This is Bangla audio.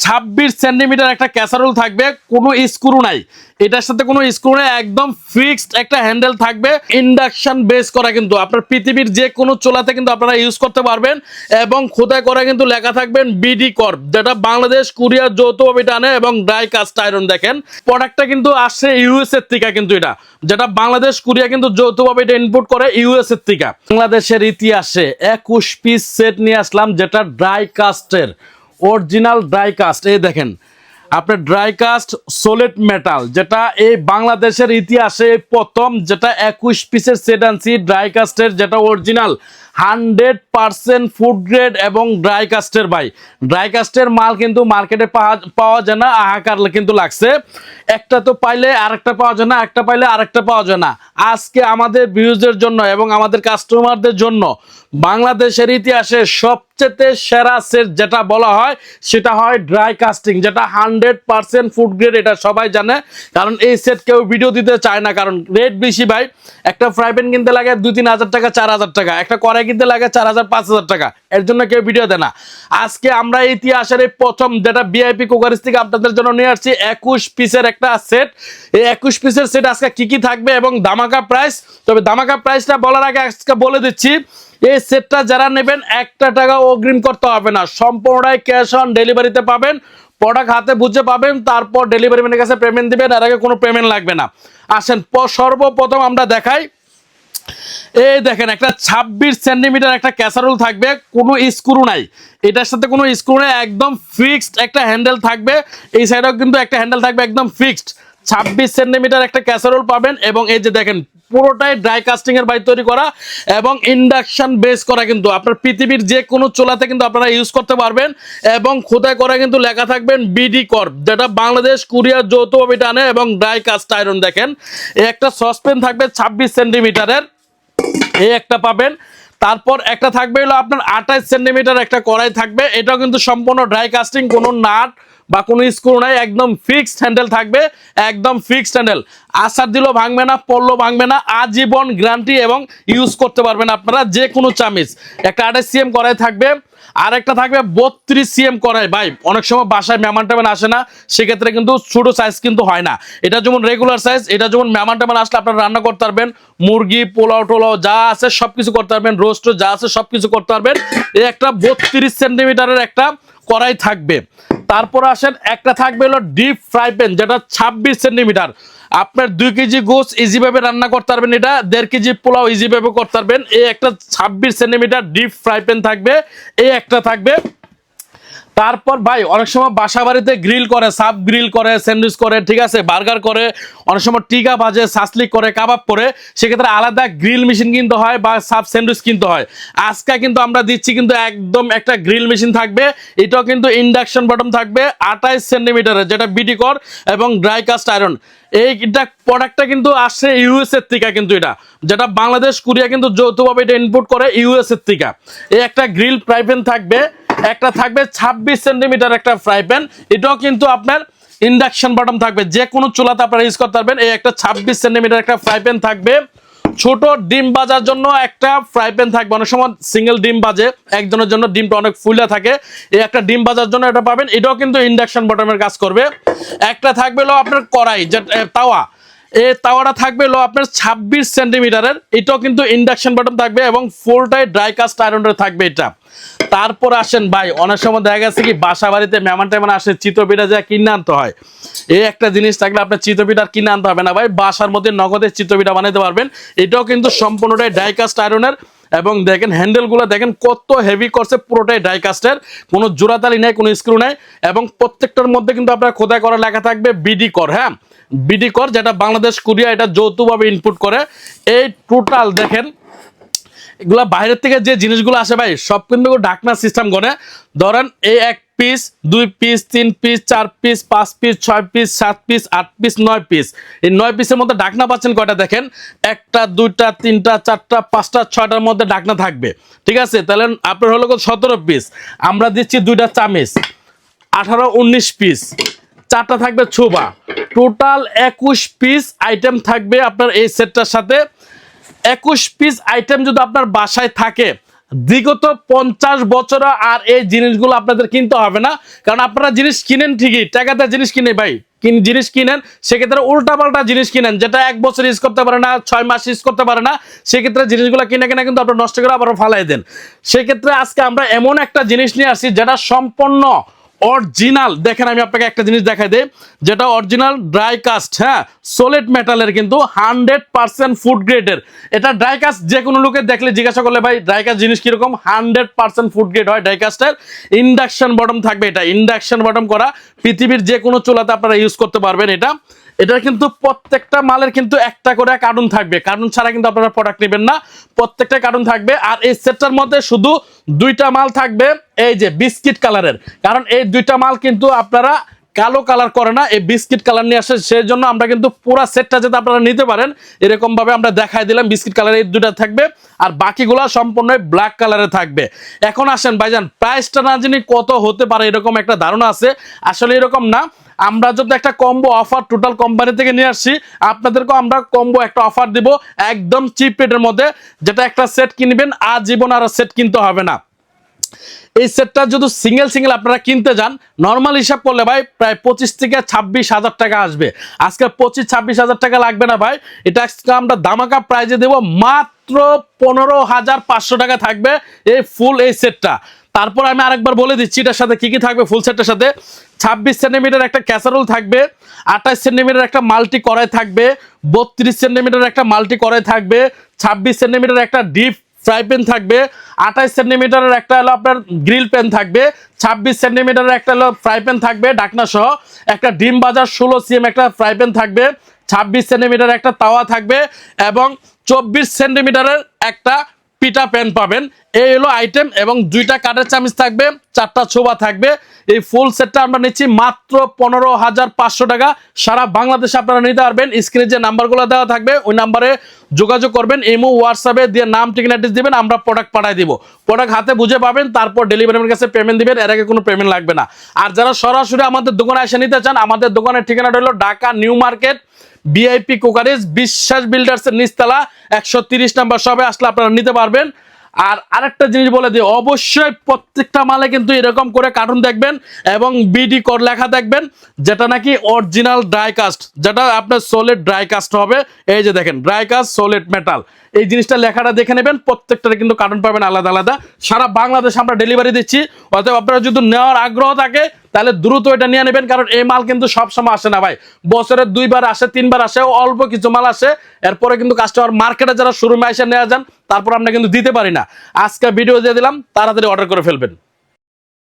26 সেন্টিমিটার একটা ক্যাসারোল থাকবে, কোনো স্ক্রু নাই, এটার সাথে কোনো স্ক্রু নেই, একদম ফিক্সড একটা হ্যান্ডেল থাকবে, ইন্ডাকশন বেস করা, কিন্তু আপনার পৃথিবীর যে কোনো চুলাতে কিন্তু আপনারা ইউজ করতে পারবেন এবং খোদাই করা কিন্তু লেখা থাকবেন বিডি কর্প, যেটা বাংলাদেশ কোরিয়া যৌথভাবে টানে এবং ড্রাই কাস্ট আয়রন। দেখেন প্রোডাক্টটা কিন্তু আসছে ইউএস এর থেকে, কিন্তু এটা যেটা বাংলাদেশ কোরিয়া কিন্তু যৌথভাবে এটা ইনপুট করে ইউএস এর থেকে। বাংলাদেশের ইতিহাসে 21 পিস সেট নিয়ে আসলাম, যেটা ড্রাই কাস্টের অরিজিনাল ড্রাই কাস্ট। এই দেখেন আপনার ড্রাই কাস্ট সলিড মেটাল, যেটা এই বাংলাদেশের ইতিহাসে প্রথম, যেটা 21 পিসের সেট আনছি ড্রাই কাস্টের, যেটা অরিজিনাল 100% ফুড গ্রেড এবং ড্রাই কাস্টের। ভাই ড্রাই কাস্টের মাল কিন্তু মার্কেটে পাওয়া যায় না, হাহাকার কিন্তু লাগছে, একটা তো পাইলে আরেকটা পাওয়া যায় না, একটা পাইলে আরেকটা পাওয়া যায় না। আজকে আমাদের ভিউজের জন্য এবং আমাদের কাস্টমারদের জন্য বাংলাদেশের ইতিহাসে সবচেয়ে সেরা সেট যেটা বলা হয় সেটা হয় ড্রাই কাস্টিং, যেটা 100% ফুড গ্রেড, এটা সবাই জানে। কারণ এই সেট কেউ ভিডিও দিতে চায় না, কারণ রেট বেশি ভাই। একটা ফ্রাই প্যান কিনতে লাগে 2-3 হাজার টাকা, 4 হাজার টাকা, একটা কড়াই কিনতে লাগে 4,000-5 হাজার টাকা, এর জন্য কেউ ভিডিও দেয় না। আজকে আমরা ইতিহাসের এই প্রথম যেটা ভিআইপি কুকারিস থেকে আপনাদের জন্য নিয়ে আসছি 21 পিসের একটা সেট। এই 21 পিসের সেট আজকে কি কি থাকবে এবং ধামাকা প্রাইস। তবে ধামাকা প্রাইসটা বলার আগে আজকে বলে দিচ্ছি, এই সেটটা যারা নেবেন 1 টাকা অগ্রিম করতে হবে না, সম্পূর্ণটাই ক্যাশ অন ডেলিভারিতে পাবেন। প্রোডাক্ট হাতে বুঝে পাবেন, তারপর ডেলিভারি ম্যানের কাছে পেমেন্ট দিবেন, এর আগে কোনো পেমেন্ট লাগবে না। আসেন সর্বপ্রথম আমরা দেখাই। এই দেখেন একটা 26 সেন্টিমিটার একটা ক্যাসারোল থাকবে, কোনো স্ক্রু নাই, এটার সাথে কোনো স্ক্রু নেই, একদম ফিক্সড একটা হ্যান্ডেল থাকবে। এই সাইডেও কিন্তু একটা হ্যান্ডেল থাকবে, একদম ফিক্সড। 26 সেন্টিমিটার একটা ক্যাসারোল পাবেন এবং এই যে দেখেন পুরোটাই ড্রাই কাস্টিং এর বাই তৈরি করা এবং ইন্ডাকশন বেস করা, কিন্তু আপনার পৃথিবীর যে কোনো চুলাতে কিন্তু আপনারা ইউজ করতে পারবেন এবং খোদাই করা কিন্তু লেখা থাকবেন বিডি কর্প, যেটা বাংলাদেশ কোরিয়া যৌথভাবে টানে এবং ড্রাই কাস্ট আয়রন। দেখেন এই একটা সসপ্যান থাকবে 26 সেন্টিমিটারের, এই একটা পাবেন। তারপর একটা থাকবে হলো আপনার 28 সেন্টিমিটার একটা কড়াই থাকবে, এটাও কিন্তু সম্পূর্ণ ড্রাই কাস্টিং, কোনো নাট বা কোনো স্ক্রু নাই, একদম ফিক্সড হ্যান্ডেল থাকবে, একদম ফিক্সড হ্যান্ডেল, আসার দিলেও ভাঙবে না, পড়লেও ভাঙবে না, আজীবন গ্যারান্টি এবং ইউজ করতে পারবেন আপনারা যে কোনো চামিচ। একটা 28 সিএম কড়াই থাকবে, আর একটা থাকবে 32 সিএম কড়াই। ভাই অনেক সময় বাসায় মেহমান টেমান আসে না, সেক্ষেত্রে কিন্তু ছোট সাইজ কিন্তু হয় না, এটা যেমন রেগুলার সাইজ, এটা যেমন মেহমান টেমান আসলে আপনারা রান্না করতে পারবেন, মুরগি পোলাও টোলাও যা আছে সবকিছু করতে পারবেন, রোস্ট যা আছে সবকিছু করতে পারবেন। এই একটা 32 সেন্টিমিটারের একটা কড়াই থাকবে। তারপর আসেন একটা থাকবে হলো ডিপ ফ্রাই প্যান, যেটা 26 সেন্টিমিটার, আপনার 2 কেজি গোস ইজিভাবে রান্না করতে পারবেন, এটা 1.5 কেজি পোলাও ইজিভাবে করতে পারবেন। এই একটা 26 সেন্টিমিটার ডিপ ফ্রাই প্যান থাকবে, এই একটা থাকবে। তারপর ভাই অনেক সময় বাসা বাড়িতে গ্রিল করে, সাব গ্রিল করে, স্যান্ডউইচ করে, ঠিক আছে, বার্গার করে, অনেক সময় টিকা ভাজে, সাসলিক করে, কাবাব করে, সেক্ষেত্রে আলাদা গ্রিল মেশিন কিনতে হয় বা সাব স্যান্ডউইচ কিনতে হয়। আজকে কিন্তু আমরা দিচ্ছি কিন্তু একদম একটা গ্রিল মেশিন থাকবে, এটাও কিন্তু ইন্ডাকশন বটম থাকবে 28 সেন্টিমিটারের, যেটা বিডি কর এবং ড্রাই কাস্ট আয়রন। এইটা প্রোডাক্টটা কিন্তু আসছে ইউএস এর থেকে, কিন্তু এটা যেটা বাংলাদেশ কোরিয়া কিন্তু যৌথভাবে এটা ইনপুট করে ইউএস এর থেকে। এই একটা গ্রিল ফ্রাই প্যান থাকবে, একটা থাকবে 26 সেন্টিমিটার একটা ফ্রাই প্যান, এটাও কিন্তু আপনার ইন্ডাকশন বটম থাকবে, যে কোনো চুলাতে আপনারা ইউজ করতে পারবেন। এই একটা 26 সেন্টিমিটার একটা ফ্রাই প্যান থাকবে। ছোট ডিম ভাজার জন্য একটা ফ্রাই প্যান থাকবে, অনেক সময় সিঙ্গেল ডিম ভাজে একজনের জন্য, ডিমটা অনেক ফুলে থাকে, এই একটা ডিম ভাজার জন্য এটা পাবেন, এটাও কিন্তু ইন্ডাকশন বটমের কাজ করবে। একটা থাকবে হলো আপনার কড়াই, তাওয়া, এই তাওয়াটা থাকবে হলো আপনার 26 সেন্টিমিটারের, এটাও কিন্তু ইন্ডাকশন বটম থাকবে এবং ফুলটাই ড্রাই কাস্ট আয়রনের থাকবে এটা। তারপর আসেন ভাই অনেক সময় দেখা গেছে কি বাসা বাড়িতে মেহমান টেমান আসে, চিতপিঠা যা কিনে আনতে হয়, এই একটা জিনিস থাকলে আপনার চিতপিঠা কিনে আনতে হবে না ভাই, বাসার মধ্যে নগদে চিতপিঠা বানাতে পারবেন। এটাও কিন্তু সম্পূর্ণটাই ড্রাই কাস্ট আয়রনের এবং দেখেন হ্যান্ডেলগুলো দেখেন কত হেভি করছে, পুরোটাই ড্রাই কাস্টের, কোনো জোড়াতালি নেই, কোনো স্ক্রু নেই এবং প্রত্যেকটার মধ্যে কিন্তু আপনার খোদাই করা লেখা থাকবে বিডি কর। হ্যাঁ, বিডি কর, যেটা বাংলাদেশ কোরিয়া এটা যৌথভাবে ইনপুট করে। এই টোটাল দেখেন এগুলা বাইরের থেকে যে জিনিসগুলো আসে ভাই সব কিন্তু ঢাকনা সিস্টেম করে, ধরেন এই 1 piece, 2 piece, 3 piece, 4 piece, 5 piece, 6 piece, 7 piece, 8 piece, 9 piece. এই 9 পিসের মধ্যে ঢাকনা পাচ্ছেন কয়টা দেখেন, 1টা 2টা 3টা 4টা 5টা 6টার মধ্যে ঢাকনা থাকবে, ঠিক আছে। তাহলে আপনার হলো 17 পিস, আমরা দিচ্ছি 2টা চামিচ, 18-19 পিস, 4টা থাকবে ছোবা, টোটাল 21 পিস আইটেম থাকবে আপনার এই সেটটার সাথে। 21 পিস আইটেম যদি আপনার বাসায় থাকে বিগত 50 বছরে আর এই জিনিসগুলো আপনাদের কিনতে হবে না, কারণ আপনারা জিনিস কিনেন ঠিকই, টাকাতে জিনিস কিনে ভাই জিনিস কিনেন, সেক্ষেত্রে উল্টাপাল্টা জিনিস কিনেন যেটা 1 বছর ইউজ করতে পারে না, 6 মাস ইউজ করতে পারে না, সেক্ষেত্রে জিনিসগুলো কিনে কিন্তু আপনারা নষ্ট করে আবার ফালাই দেন। সেক্ষেত্রে আজকে আমরা এমন একটা জিনিস নিয়ে আসছি যেটা সম্পূর্ণ অরিজিনাল। দেখেন আমি আপনাকে একটা জিনিস দেখাই দেই, যেটা অরিজিনাল ড্রাই কাস্ট, হ্যাঁ সলিড মেটালের, কিন্তু 100% ফুড গ্রেডের। এটা ড্রাই কাস্ট যে কোনো লোকে দেখলে জিজ্ঞাসা করলে ভাই ড্রাই কাস্ট জিনিস কিরকম, 100% ফুড গ্রেড হয় ড্রাই কাস্টের। ইন্ডাকশন বটম থাকবে, এটা ইন্ডাকশন বটম করা, পৃথিবীর যে কোনো চুলাতে আপনারা ইউজ করতে পারবেন। এটা কিন্তু প্রত্যেকটা মালের কিন্তু একটা করে কার্টুন থাকবে, কার্টুন ছাড়া কিন্তু আপনারা প্রোডাক্ট নেবেন না, প্রত্যেকটা কার্টুন থাকবে। আর এই সেটটার মধ্যে শুধু 2টা মাল থাকবে, এই যে বিস্কিট কালারের, কারণ এই 2টা মাল কিন্তু আপনারা কালো কালার করে না, এই বিস্কিট কালার নিয়ে আসে, সেই জন্য আমরা কিন্তু পুরো সেটটা যাতে আপনারা নিতে পারেন এরকম ভাবে আমরা দেখাই দিলাম। বিস্কিট কালারের এই 2টা থাকবে, আর বাকিগুলো সম্পূর্ণ ব্ল্যাক কালারে থাকবে। এখন আসেন ভাইজান, প্রাইসটা না জানি কত হতে পারে এরকম একটা ধারণা আছে, আসলে এরকম না। আমরা যদি একটা কম্বো অফার টোটাল কোম্পানি থেকে নিয়ে আসছি, আপনাদেরকে আমরা কম্বো একটা অফার দিব একদম চিপ রেটের মধ্যে, যেটা একটা সেট কিনবেন আজীবন আর সেট কিনতে হবে না। এই সেটটা যদি সিঙ্গেল আপনারা কিনতে যান, নর্মাল হিসাব করলে ভাই প্রায় 25 থেকে 26 হাজার টাকা আসবে। আজকে 25-26 হাজার টাকা লাগবে না ভাই, এটা আজকে আমরা দামাকা প্রাইজে দেবো মাত্র 15,500 টাকা থাকবে এই ফুল এই সেটটা। তারপর আমি আরেকবার বলে দিচ্ছি এটার সাথে কি কি থাকবে। ফুল সেটটার সাথে 26 সেন্টিমিটার একটা ক্যাসারোল থাকবে, 28 সেন্টিমিটার একটা মাল্টি কড়াই থাকবে, 32 সেন্টিমিটার একটা মাল্টি কড়াই থাকবে, 26 সেন্টিমিটার একটা ডিপ ফ্রাই প্যান থাকবে, 28 সেন্টিমিটারের একটা হলো আপনার গ্রিল প্যান থাকবে, 26 সেন্টিমিটারের একটা হলো ফ্রাই প্যান থাকবে ঢাকনা সহ, একটা ডিম বাজার 16 সিএম একটা ফ্রাই প্যান থাকবে, 26 সেন্টিমিটার একটা তাওয়া থাকবে, এবং 24 সেন্টিমিটারের একটা পিঠা প্যান পাবেন। এই হলো আইটেম, এবং 2টা কাঠের চামচ থাকবে, 4টা ছোবা থাকবে। এই ফুল সেটটা আমরা নিচ্ছি মাত্র 15,500 টাকা। সারা বাংলাদেশে আপনারা নিতে পারবেন। স্ক্রিনে যে নাম্বারগুলো দেওয়া থাকবে ওই নাম্বারে যোগাযোগ করবেন, ইমো হোয়াটসঅ্যাপে দিয়ে নাম ঠিকানা অ্যাড্রেস দিবেন, আমরা প্রোডাক্ট পাঠিয়ে দিব। প্রোডাক্ট হাতে বুঝে পাবেন, তারপর ডেলিভারির কাছে পেমেন্ট দিবেন, এর আগে কোনো পেমেন্ট লাগবে না। আর যারা সরাসরি আমাদের দোকানে এসে নিতে চান, আমাদের দোকানের ঠিকানাটা হলো ঢাকা নিউ মার্কেট, ভিআইপি কোকারেজ, বিশ্বাস বিল্ডার্সের নিচতলা 130 নাম্বার শপে আসলে আপনারা নিতে পারবেন। আর আরেকটা জিনিস বলে দিই, অবশ্যই প্রত্যেকটা মালে কিন্তু এরকম করে কার্টুন দেখবেন এবং বিডি কোড লেখা দেখবেন, যেটা নাকি অরিজিনাল ড্রাই কাস্ট, যেটা আপনার সলিড ড্রাই কাস্ট হবে। এই যে দেখেন ড্রাই কাস্ট সলিড মেটাল, এই জিনিসটা লেখাটা দেখে নেবেন। প্রত্যেকটারে কিন্তু কার্টুন পাবেন আলাদা আলাদা, সারা বাংলাদেশে আমরা ডেলিভারি দিচ্ছি। অতএব আপনারা যদি নেওয়ার আগ্রহ থাকে তাহলে দ্রুত এটা নিয়ে নেবেন, কারণ এই মাল কিন্তু সবসময় আসে না ভাই, বছরে 2বার আসে 3বার আসে, অল্প কিছু মাল আসে, এরপরে কিন্তু কাস্টমার মার্কেটে যারা শোরুমে এসে নেওয়া যান তারপর আমরা কিন্তু দিতে পারি না। আজকে ভিডিও দিয়ে দিলাম, তাড়াতাড়ি অর্ডার করে ফেলবেন।